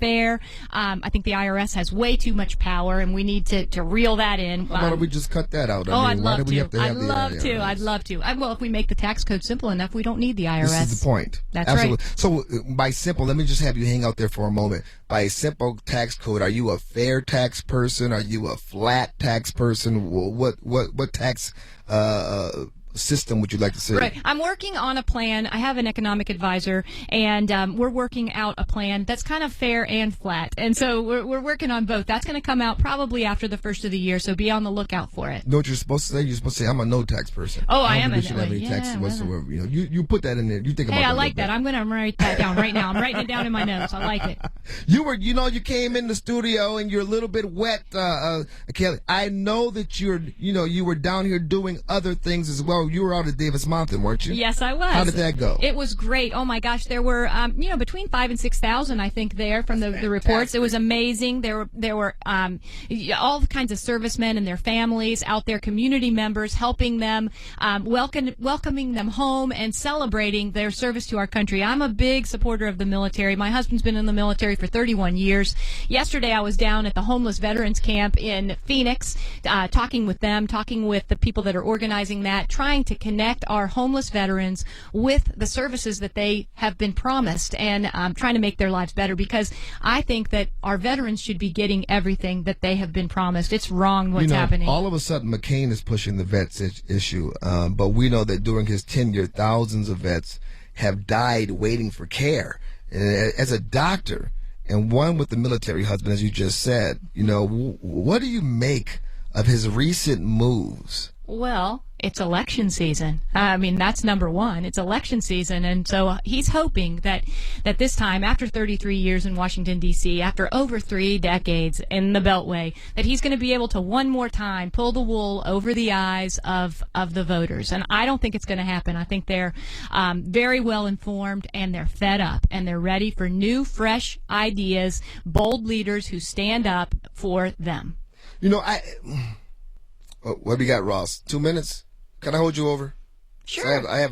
fair. I think the IRS has way too much power, and we need to reel that in. Why don't we just cut that out? I'd love why do we have to have I'd love to. I'd love to. Well, if we make the tax code simple enough, we don't need the IRS. This is the point. That's Absolutely. right. So by simple, let me just have you hang out there for a moment. By a simple tax code, are you a fair tax person? Are you a flat tax person? What tax system would you like to see? Right. I'm working on a plan. I have an economic advisor, and we're working out a plan that's kind of fair and flat. And so we're working on both. That's going to come out probably after the first of the year, so be on the lookout for it. Know what you're supposed to say? You're supposed to say, I'm a no tax person. Oh, I am. You shouldn't have any taxes whatsoever. You put that in there. You think about that. Hey, I like that. I'm going to write that down right now. I'm writing it down in my notes. I like it. You came in the studio and you're a little bit wet, Kelli. I know that you were down here doing other things as well. You were out at Davis Mountain, weren't you? Yes, I was. How did that go? It was great. Oh my gosh, there were between 5,000 and 6,000, I think, there from the reports. It was amazing. There were all kinds of servicemen and their families out there, community members helping them, welcoming them home and celebrating their service to our country. I'm a big supporter of the military. My husband's been in the military for 31 years. Yesterday, I was down at the homeless veterans camp in Phoenix, talking with them, talking with the people that are organizing that, trying to connect our homeless veterans with the services that they have been promised, and trying to make their lives better, because I think that our veterans should be getting everything that they have been promised. It's wrong what's happening. All of a sudden, McCain is pushing the vets issue, but we know that during his tenure, thousands of vets have died waiting for care. As a doctor, and one with the military husband, as you just said, what do you make of his recent moves? Well, it's election season. I mean, that's number one. It's election season. And so he's hoping that this time, after 33 years in Washington, D.C., after over 3 decades in the Beltway, that he's going to be able to one more time pull the wool over the eyes of the voters. And I don't think it's going to happen. I think they're very well informed, and they're fed up, and they're ready for new, fresh ideas, bold leaders who stand up for them. What do we got, Ross? 2 minutes? Can I hold you over? Sure. So I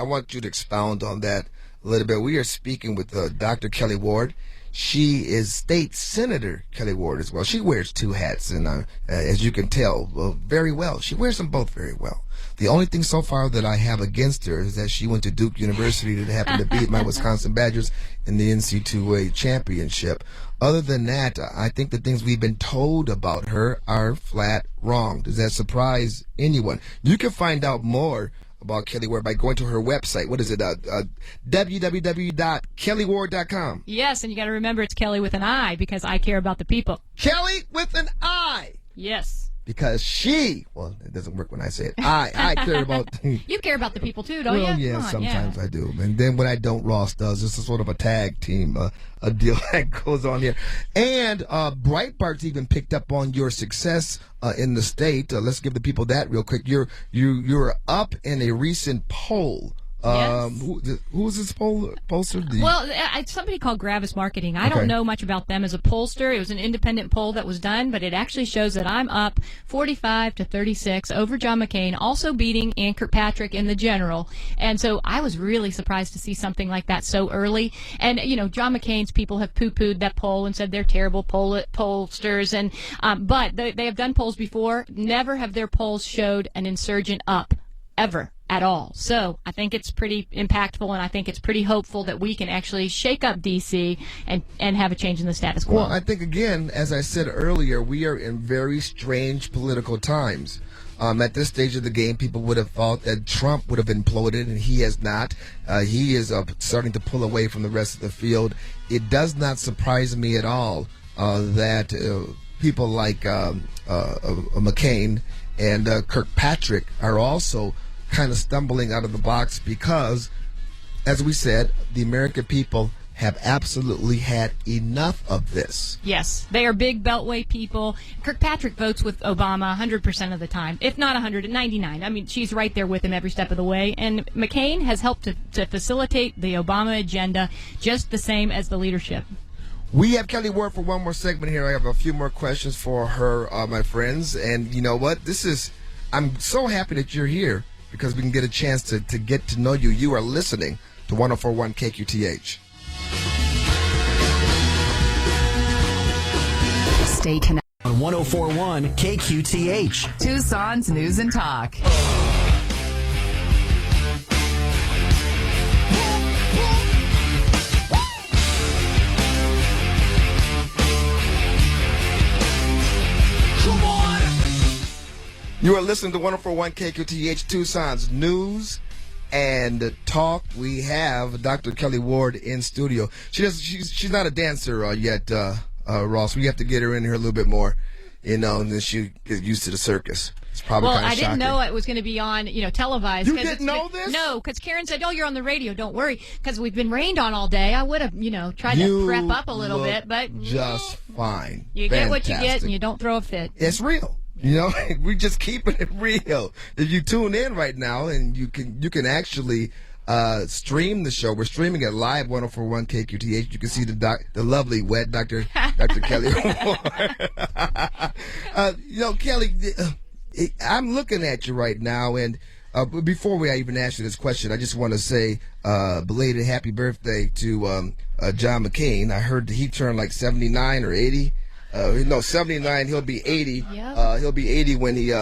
want you to expound on that a little bit. We are speaking with Dr. Kelli Ward. She is State Senator Kelli Ward as well. She wears 2 hats, and as you can tell, very well. She wears them both very well. The only thing so far that I have against her is that she went to Duke University that happened to beat my Wisconsin Badgers in the NC2A championship. Other than that, I think the things we've been told about her are flat wrong. Does that surprise anyone? You can find out more about Kelli Ward by going to her website. What is it? www.kelliward.com. Yes, and you got to remember it's Kelli with an I, because I care about the people. Kelli with an I. Yes. Because it doesn't work when I say it. I care about... You care about the people too, don't you? Well, yeah, sometimes I do. And then when I don't, Ross does. This is sort of a tag team, a deal that goes on here. And Breitbart's even picked up on your success in the state. Let's give the people that real quick. You're up in a recent poll. Yes. Who was this pollster? Well, somebody called Gravis Marketing. I don't know much about them as a pollster. It was an independent poll that was done, but it actually shows that I'm up 45-36 over John McCain, also beating Ann Kirkpatrick in the general. And so I was really surprised to see something like that so early. And, John McCain's people have poo-pooed that poll and said they're terrible pollsters. And but they have done polls before. Never have their polls showed an insurgent up, ever. At all. So I think it's pretty impactful, and I think it's pretty hopeful that we can actually shake up D.C. and have a change in the status quo. Well, I think, again, as I said earlier, we are in very strange political times. At this stage of the game, people would have thought that Trump would have imploded, and he has not. He is starting to pull away from the rest of the field. It does not surprise me at all that people like McCain and Kirkpatrick are also kind of stumbling out of the box, because, as we said, the American people have absolutely had enough of this. Yes, they are big Beltway people. Kirkpatrick votes with Obama 100% of the time, if not 199. I mean, she's right there with him every step of the way. And McCain has helped to facilitate the Obama agenda just the same as the leadership. We have Kelli Ward for one more segment here. I have a few more questions for her, my friends. And you know what? I'm so happy that you're here, because we can get a chance to get to know you. You are listening to 104.1 KQTH. day tonight. On 104.1 KQTH. Tucson's News and Talk. You are listening to 104.1 KQTH Tucson's News and Talk. We have Dr. Kelli Ward in studio. She's not a dancer yet, Ross. We have to get her in here a little bit more, and then she get used to the circus. It's probably kind of shocking. I didn't know it was going to be on, televised. You didn't know this? No, because Karen said, "Oh, you're on the radio. Don't worry," because we've been rained on all day. I would have, tried to prep up a little bit, but just fine. You get what you get, and you don't throw a fit. It's real. We just keeping it real. If you tune in right now, and you can actually stream the show. We're streaming it live 104.1 KQTH. You can see the lovely wet Dr. Kelli. Kelli, I'm looking at you right now, and before we even ask you this question, I just want to say belated happy birthday to John McCain. I heard that he turned like 79 or 80. 79. He'll be 80. Yep. He'll be 80 when he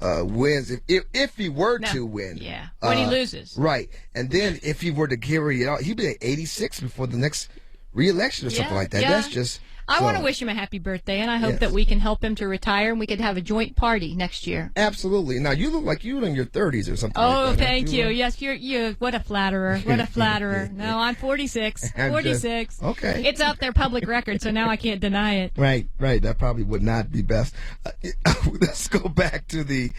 wins. If he were to win. Yeah. When he loses. Right. And then if he were to carry it out, he'd be 86 before the next re-election or something like that. Yeah. That's just. I want to wish him a happy birthday, and I hope that we can help him to retire, and we could have a joint party next year. Absolutely. Now, you look like you're in your 30s or something like that. Oh, thank you. Yes, you're what a flatterer. What a flatterer. No, I'm 46. 46. Okay. It's out there, public record, so now I can't deny it. Right. That probably would not be best. Let's go back to the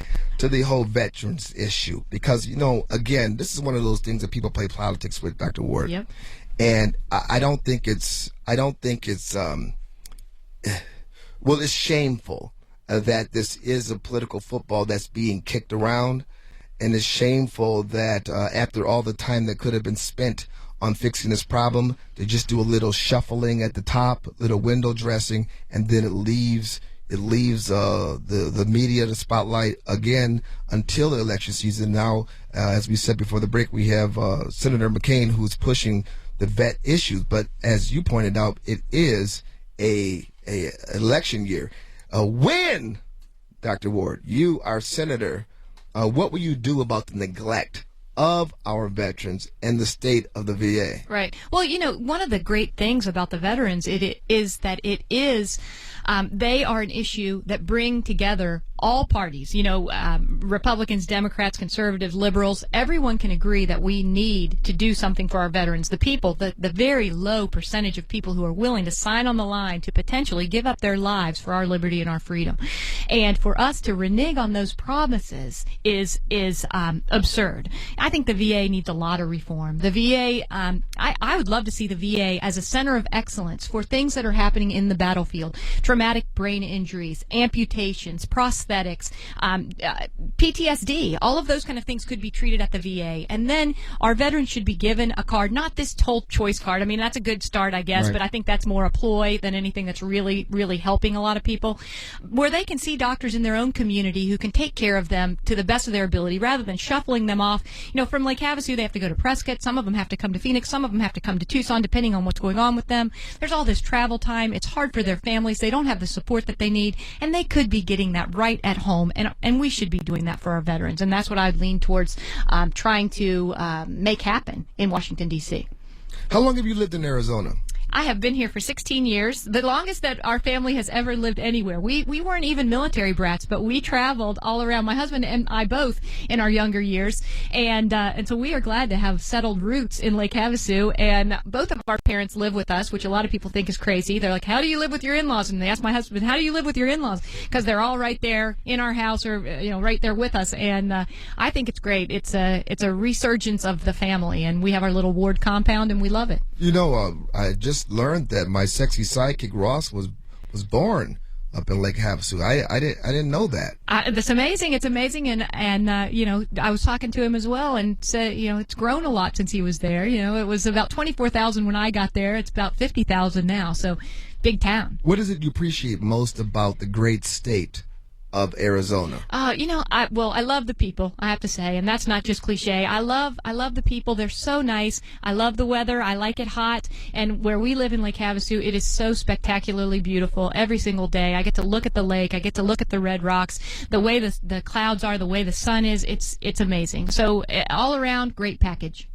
whole veterans issue, because, again, this is one of those things that people play politics with, Dr. Ward. Yep. And I don't think it's it's shameful that this is a political football that's being kicked around, and it's shameful that after all the time that could have been spent on fixing this problem, they just do a little shuffling at the top, little window dressing, and then it leaves the media, the spotlight again until the election season. Now, as we said before the break, we have Senator McCain who's pushing the vet issues, but as you pointed out, it is a election year. When, Dr. Ward, you are senator, what will you do about the neglect of our veterans and the state of the VA? Right. Well, one of the great things about the veterans is that they are an issue that bring together all parties, Republicans, Democrats, conservatives, liberals. Everyone can agree that we need to do something for our veterans. The people, the very low percentage of people who are willing to sign on the line to potentially give up their lives for our liberty and our freedom. And for us to renege on those promises is absurd. I think the VA needs a lot of reform. The VA, I would love to see the VA as a center of excellence for things that are happening in the battlefield. Traumatic brain injuries, amputations, prosthetics, PTSD, all of those kind of things could be treated at the VA. And then our veterans should be given a card, not this whole choice card. I mean, that's a good start, I guess, right. But I think that's more a ploy than anything that's really, really helping a lot of people, where they can see doctors in their own community who can take care of them to the best of their ability rather than shuffling them off. From Lake Havasu, they have to go to Prescott. Some of them have to come to Phoenix. Some of them have to come to Tucson, depending on what's going on with them. There's all this travel time. It's hard for their families. They don't have the support that they need, and they could be getting that right at home, and we should be doing that for our veterans, and that's what I'd lean towards trying to make happen in Washington, D.C. How long have you lived in Arizona? I have been here for 16 years, the longest that our family has ever lived anywhere. We weren't even military brats, but we traveled all around. My husband and I both in our younger years, and so we are glad to have settled roots in Lake Havasu. And both of our parents live with us, which a lot of people think is crazy. They're like, "How do you live with your in-laws?" And they ask my husband, "How do you live with your in-laws?" Because they're all right there in our house, or right there with us. And I think it's great. It's a resurgence of the family, and we have our little Ward compound, and we love it. I just learned that my sexy sidekick Ross was born up in Lake Havasu. I didn't know that. It's amazing. It's amazing, and I was talking to him as well, and said it's grown a lot since he was there. It was about 24,000 when I got there. It's about 50,000 now. So big town. What is it you appreciate most about the great state of Arizona? I love the people, I have to say, and that's not just cliche. I love the people. They're so nice. I love the weather. I like it hot. And where we live in Lake Havasu, it is so spectacularly beautiful every single day. I get to look at the lake. I get to look at the red rocks, the way the clouds are, the way the sun is. It's amazing. So all around, great package.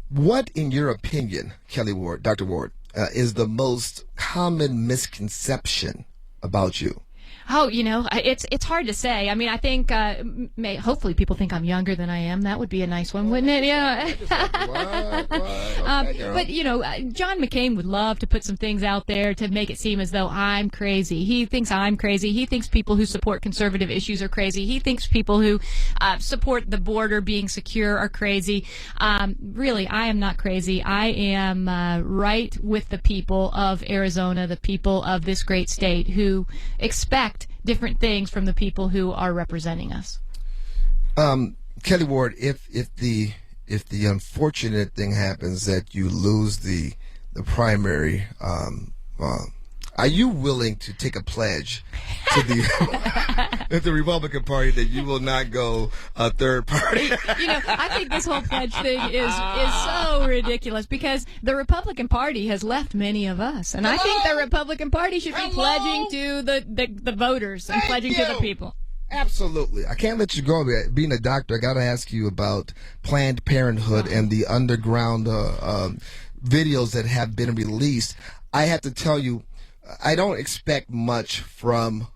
What, in your opinion, Kelli Ward, Dr. Ward, is the most common misconception about you? Oh, it's hard to say. I mean, I think hopefully people think I'm younger than I am. That would be a nice one, wouldn't it? Yeah. But John McCain would love to put some things out there to make it seem as though I'm crazy. He thinks I'm crazy. He thinks people who support conservative issues are crazy. He thinks people who support the border being secure are crazy. Really, I am not crazy. I am right with the people of Arizona, the people of this great state who expect different things from the people who are representing us. Kelli Ward, if the unfortunate thing happens that you lose the primary, are you willing to take a pledge to the Republican Party that you will not go a third party? I think this whole pledge thing is so ridiculous because the Republican Party has left many of us, and I think the Republican Party should be pledging to the voters and pledging to the people. Absolutely. I can't let you go. Being a doctor, I got to ask you about Planned Parenthood and the underground videos that have been released. I have to tell you, I don't expect much from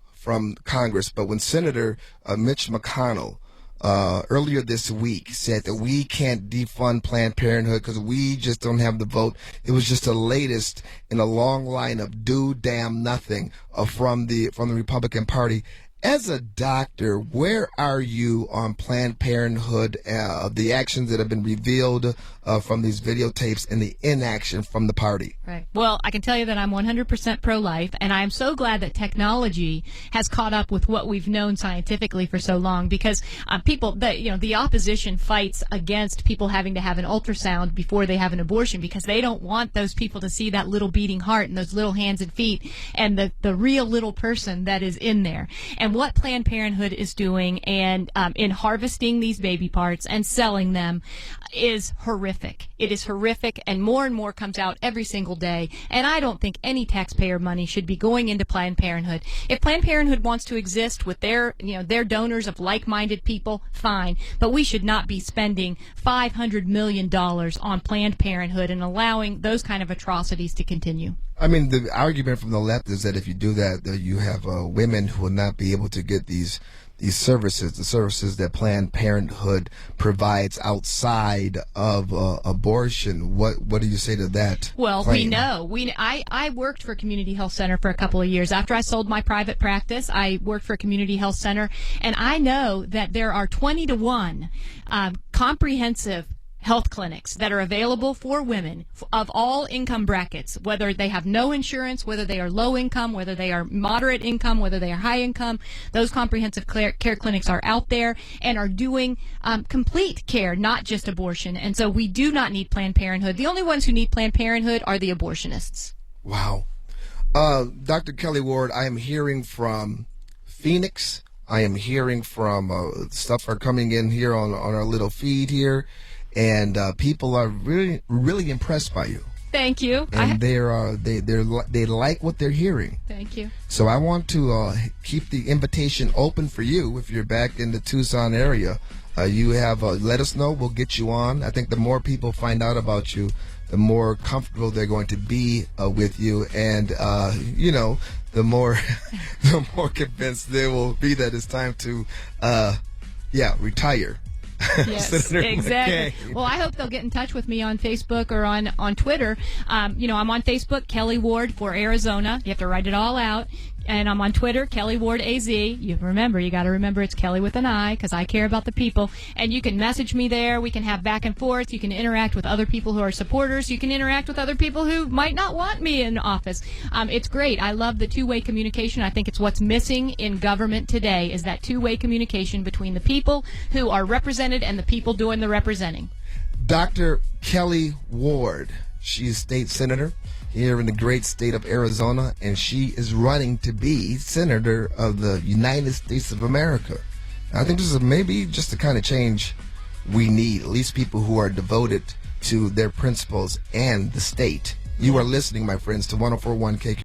Congress, but when Senator Mitch McConnell earlier this week said that we can't defund Planned Parenthood because we just don't have the vote, it was just the latest in a long line of do damn nothing from the Republican Party. As a doctor, where are you on Planned Parenthood, the actions that have been revealed from these videotapes and the inaction from the party? Right. Well, I can tell you that I'm 100% pro-life, and I'm so glad that technology has caught up with what we've known scientifically for so long because the opposition fights against people having to have an ultrasound before they have an abortion because they don't want those people to see that little beating heart and those little hands and feet and the real little person that is in there. And what Planned Parenthood is doing and in harvesting these baby parts and selling them is horrific. It is horrific, and more comes out every single day. And I don't think any taxpayer money should be going into Planned Parenthood. If Planned Parenthood wants to exist with their donors of like-minded people, fine. But we should not be spending $500 million on Planned Parenthood and allowing those kind of atrocities to continue. I mean, the argument from the left is that if you do that, you have women who will not be able to get these services, the services that Planned Parenthood provides outside of abortion. What do you say to that? Well, claim? we know. I worked for a community health center for a couple of years. After I sold my private practice, I worked for a community health center, and I know that there are 20-to-1 comprehensive health clinics that are available for women of all income brackets, whether they have no insurance, whether they are low income, whether they are moderate income, whether they are high income. Those comprehensive care clinics are out there and are doing complete care, not just abortion. And so we do not need Planned Parenthood. The only ones who need Planned Parenthood are the abortionists. Wow. Dr. Kelli Ward, I am hearing from Phoenix. I am hearing from stuff are coming in here on our little feed here. And people are really, really impressed by you. Thank you. And they like what they're hearing. Thank you. So I want to keep the invitation open for you if you're back in the Tucson area. You have let us know. We'll get you on. I think the more people find out about you, the more comfortable they're going to be with you, and the more convinced they will be that it's time to retire. Yes, exactly. Well, I hope they'll get in touch with me on Facebook or on Twitter. I'm on Facebook, Kelli Ward for Arizona. You have to write it all out. And I'm on Twitter, Kelli Ward AZ. You got to remember it's Kelli with an I because I care about the people. And you can message me there. We can have back and forth. You can interact with other people who are supporters. You can interact with other people who might not want me in office. It's great. I love the two-way communication. I think it's what's missing in government today is that two-way communication between the people who are represented and the people doing the representing. Dr. Kelli Ward, she's state senator here in the great state of Arizona, and she is running to be Senator of the United States of America. I think this is maybe just the kind of change we need, at least people who are devoted to their principles and the state. You are listening, my friends, to 104.1 KQ.